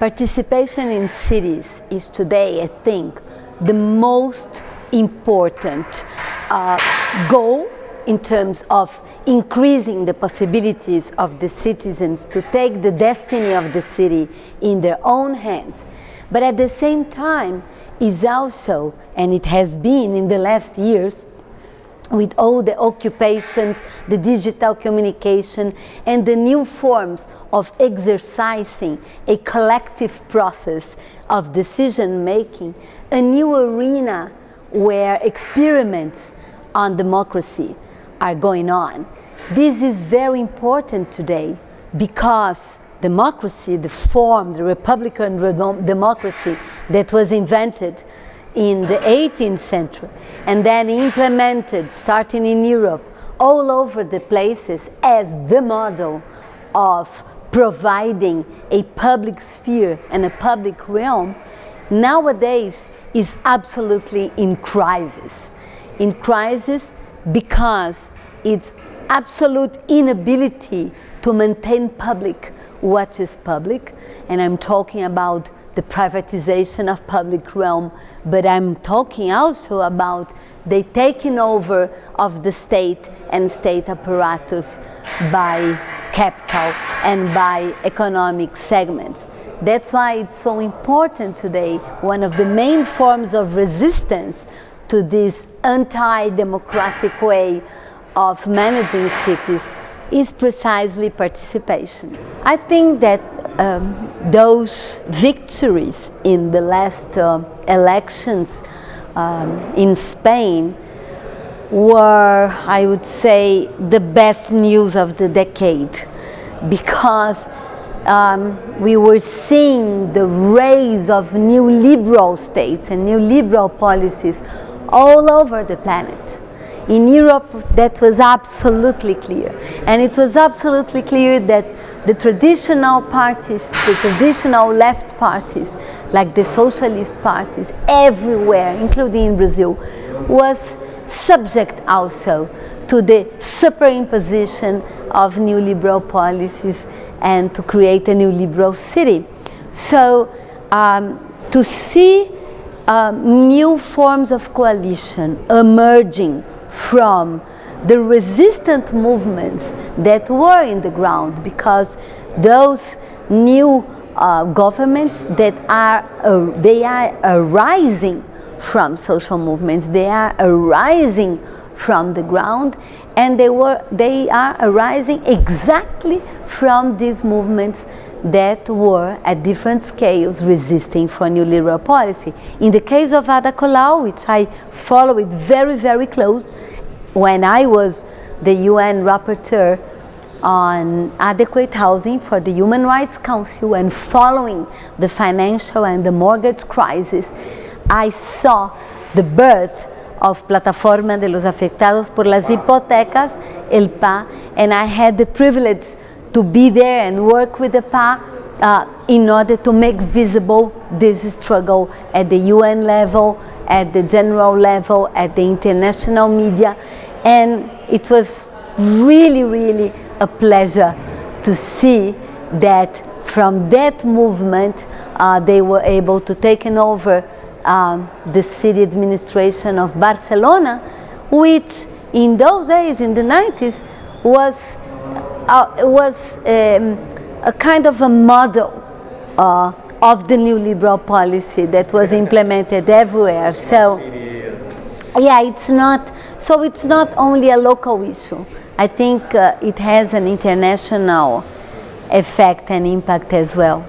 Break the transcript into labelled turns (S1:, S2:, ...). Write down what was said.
S1: Participation in cities is today, I think, the most important goal in terms of increasing the possibilities of the citizens to take the destiny of the city in their own hands. But at the same time is also, and it has been in the last years, with all the occupations, the digital communication, and the new forms of exercising a collective process of decision-making, a new arena where experiments on democracy are going on. This is very important today because democracy, the form, the Republican democracy that was invented in the 18th century and then implemented, starting in Europe, all over the places as the model of providing a public sphere and a public realm, nowadays is absolutely in crisis. In crisis because its absolute inability to maintain public what is public, and I'm talking about the privatization of public realm, but I'm talking also about the taking over of the state and state apparatus by capital and by economic segments. That's why it's so important today. One of the main forms of resistance to this anti-democratic way of managing cities is precisely participation. I think that those victories in the last elections in Spain were, I would say, the best news of the decade, because we were seeing the rise of new liberal states and new liberal policies all over the planet. In Europe, that was absolutely clear. And it was absolutely clear that the traditional parties, the traditional left parties, like the socialist parties, everywhere, including in Brazil, was subject also to the superimposition of new liberal policies and to create a new liberal city. So to see new forms of coalition emerging from the resistant movements that were in the ground, because those new governments that they are arising from social movements, they are arising from the ground, and they are arising exactly from these movements that were at different scales resisting for new liberal policy. In the case of Ada Colau, which I follow it very, very close, when I was the UN rapporteur on adequate housing for the Human Rights Council and following the financial and the mortgage crisis, I saw the birth of Plataforma de los Afectados por las Hipotecas, el PA, and I had the privilege to be there and work with the PA in order to make visible this struggle at the UN level, at the general level, at the international media. And it was really, really a pleasure to see that from that movement they were able to take over the city administration of Barcelona, which in those days, in the 90s, was a kind of a model of the new liberal policy that was implemented everywhere. So, yeah, it's not only a local issue. I think it has an international effect and impact as well.